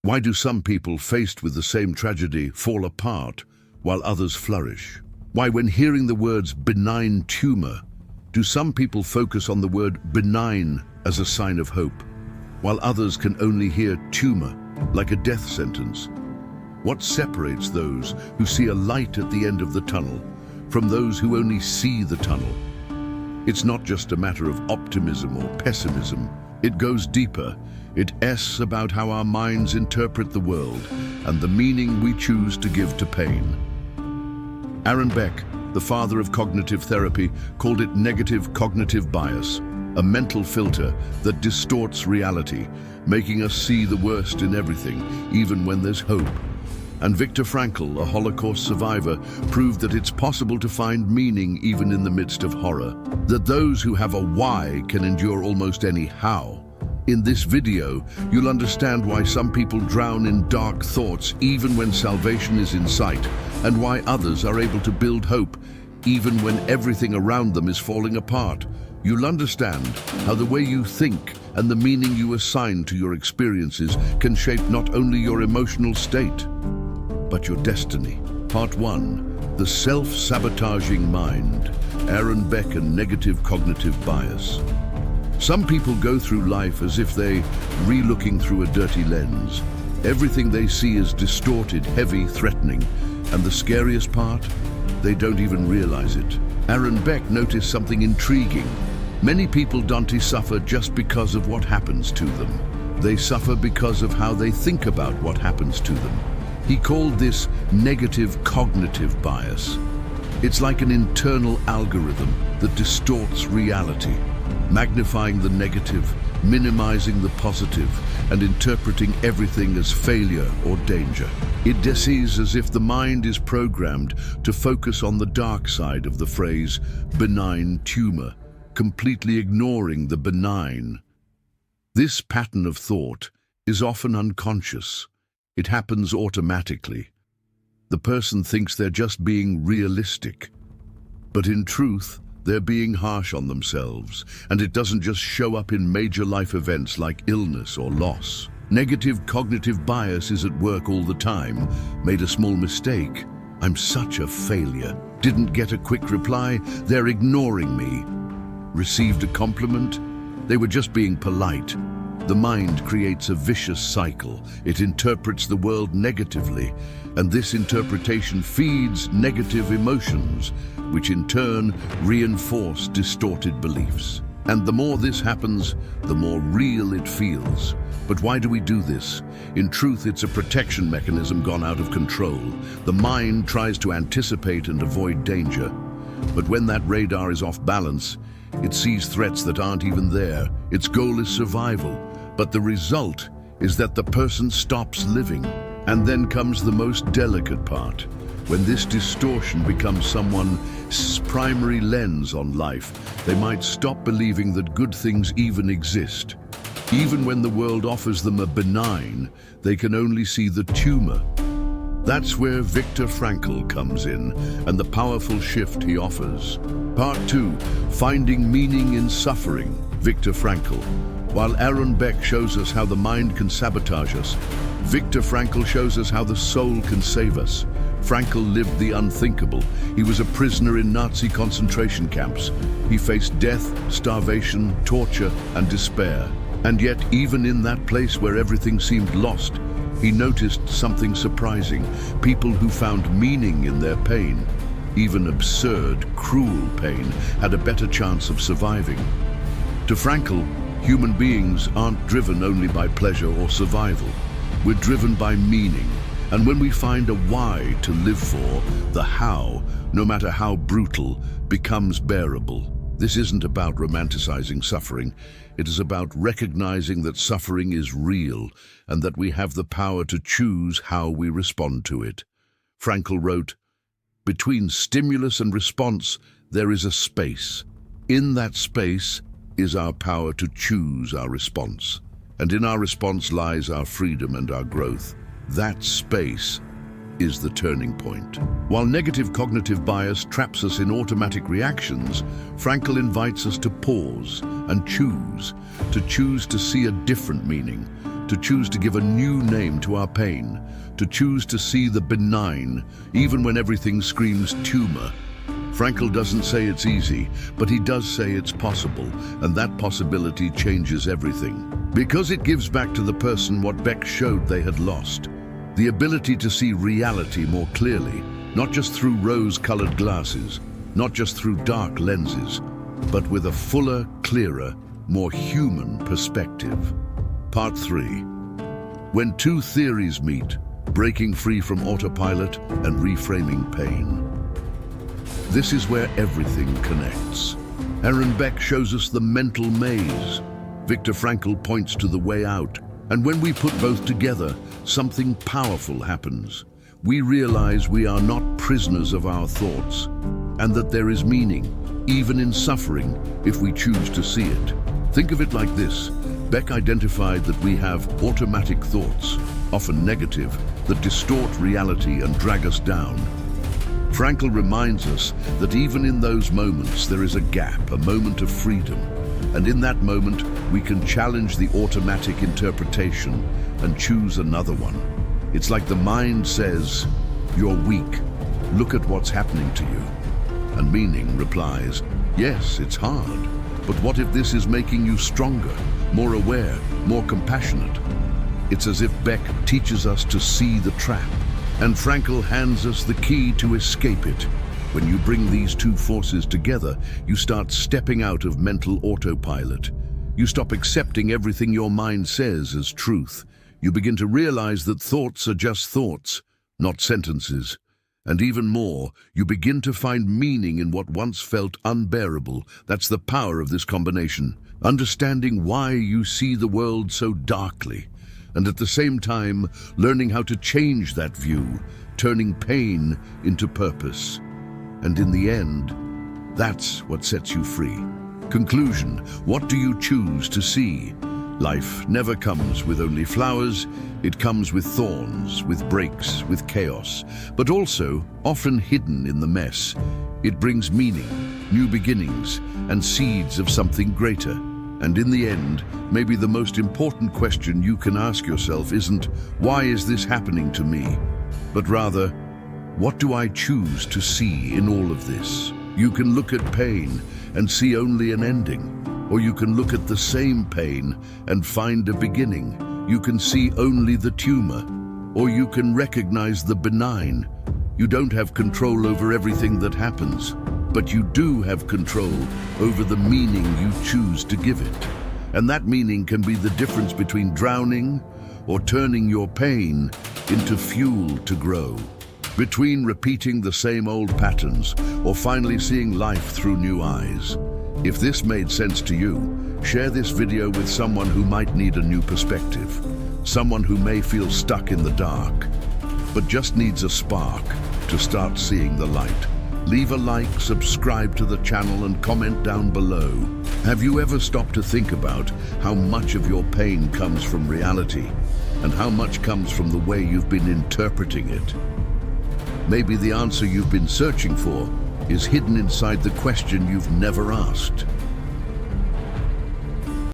Why do some people faced with the same tragedy fall apart while others flourish? Why, when hearing the words benign tumor, do some people focus on the word benign as a sign of hope, while others can only hear tumor like a death sentence? What separates those who see a light at the end of the tunnel from those who only see the tunnel? It's not just a matter of optimism or pessimism. It goes deeper. It's about how our minds interpret the world and the meaning we choose to give to pain. Aaron Beck, the father of cognitive therapy, called it negative cognitive bias, a mental filter that distorts reality, making us see the worst in everything, even when there's hope. And Viktor Frankl, a Holocaust survivor, proved that it's possible to find meaning even in the midst of horror, that those who have a why can endure almost any how. In this video, you'll understand why some people drown in dark thoughts even when salvation is in sight, and why others are able to build hope even when everything around them is falling apart. You'll understand how the way you think and the meaning you assign to your experiences can shape not only your emotional state, but your destiny. Part 1. The self-sabotaging mind. Aaron Beck and negative cognitive bias. Some people go through life as if they're re-looking through a dirty lens. Everything they see is distorted, heavy, threatening, and the scariest part, they don't even realize it. Aaron Beck noticed something intriguing. Many people don't suffer just because of what happens to them. They suffer because of how they think about what happens to them. He called this negative cognitive bias. It's like an internal algorithm that distorts reality, magnifying the negative, minimizing the positive, and interpreting everything as failure or danger. It seems as if the mind is programmed to focus on the dark side of the phrase benign tumor, completely ignoring the benign. This pattern of thought is often unconscious. It happens automatically. The person thinks they're just being realistic, but in truth, they're being harsh on themselves, and it doesn't just show up in major life events like illness or loss. Negative cognitive bias is at work all the time. Made a small mistake. I'm such a failure. Didn't get a quick reply. They're ignoring me. Received a compliment. They were just being polite. The mind creates a vicious cycle. It interprets the world negatively, and this interpretation feeds negative emotions, which in turn reinforce distorted beliefs. And the more this happens, the more real it feels. But why do we do this? In truth, it's a protection mechanism gone out of control. The mind tries to anticipate and avoid danger. But when that radar is off balance, it sees threats that aren't even there. Its goal is survival. But the result is that the person stops living. And then comes the most delicate part. When this distortion becomes someone's primary lens on life, they might stop believing that good things even exist. Even when the world offers them a benign, they can only see the tumor. That's where Viktor Frankl comes in, and the powerful shift he offers. Part 2, Finding Meaning in Suffering, Viktor Frankl. While Aaron Beck shows us how the mind can sabotage us, Viktor Frankl shows us how the soul can save us. Frankl lived the unthinkable. He was a prisoner in Nazi concentration camps. He faced death, starvation, torture, and despair. And yet, even in that place where everything seemed lost, he noticed something surprising. People who found meaning in their pain, even absurd, cruel pain, had a better chance of surviving. To Frankl, human beings aren't driven only by pleasure or survival. We're driven by meaning. And when we find a why to live for, the how, no matter how brutal, becomes bearable. This isn't about romanticizing suffering. It is about recognizing that suffering is real and that we have the power to choose how we respond to it. Frankl wrote, "Between stimulus and response, there is a space. In that space is our power to choose our response. And in our response lies our freedom and our growth. That space is the turning point." While negative cognitive bias traps us in automatic reactions, Frankl invites us to pause and choose to see a different meaning, to choose to give a new name to our pain, to choose to see the benign, even when everything screams tumor. Frankl doesn't say it's easy, but he does say it's possible, and that possibility changes everything. Because it gives back to the person what Beck showed they had lost. The ability to see reality more clearly, not just through rose-colored glasses, not just through dark lenses, but with a fuller, clearer, more human perspective. Part 3. When two theories meet, breaking free from autopilot and reframing pain. This is where everything connects. Beck shows us the mental maze. Viktor Frankl points to the way out. And when we put both together, something powerful happens. We realize we are not prisoners of our thoughts, and that there is meaning, even in suffering, if we choose to see it. Think of it like this. Beck identified that we have automatic thoughts, often negative, that distort reality and drag us down. Frankl reminds us that even in those moments there is a gap, a moment of freedom. And in that moment, we can challenge the automatic interpretation and choose another one. It's like the mind says, "You're weak. Look at what's happening to you." And meaning replies, "Yes, it's hard. But what if this is making you stronger, more aware, more compassionate?" It's as if Beck teaches us to see the trap, and Frankl hands us the key to escape it. When you bring these two forces together, you start stepping out of mental autopilot. You stop accepting everything your mind says as truth. You begin to realize that thoughts are just thoughts, not sentences. And even more, you begin to find meaning in what once felt unbearable. That's the power of this combination. Understanding why you see the world so darkly, and at the same time, learning how to change that view, turning pain into purpose. And in the end, that's what sets you free. Conclusion: what do you choose to see? Life never comes with only flowers. It comes with thorns, with breaks, with chaos, but also often hidden in the mess. It brings meaning, new beginnings, and seeds of something greater. And in the end, maybe the most important question you can ask yourself isn't, "Why is this happening to me?" but rather, "What do I choose to see in all of this?" You can look at pain and see only an ending, or you can look at the same pain and find a beginning. You can see only the tumor, or you can recognize the benign. You don't have control over everything that happens, but you do have control over the meaning you choose to give it. And that meaning can be the difference between drowning or turning your pain into fuel to grow. Between repeating the same old patterns or finally seeing life through new eyes. If this made sense to you, share this video with someone who might need a new perspective, someone who may feel stuck in the dark, but just needs a spark to start seeing the light. Leave a like, subscribe to the channel, and comment down below. Have you ever stopped to think about how much of your pain comes from reality and how much comes from the way you've been interpreting it? Maybe the answer you've been searching for is hidden inside the question you've never asked.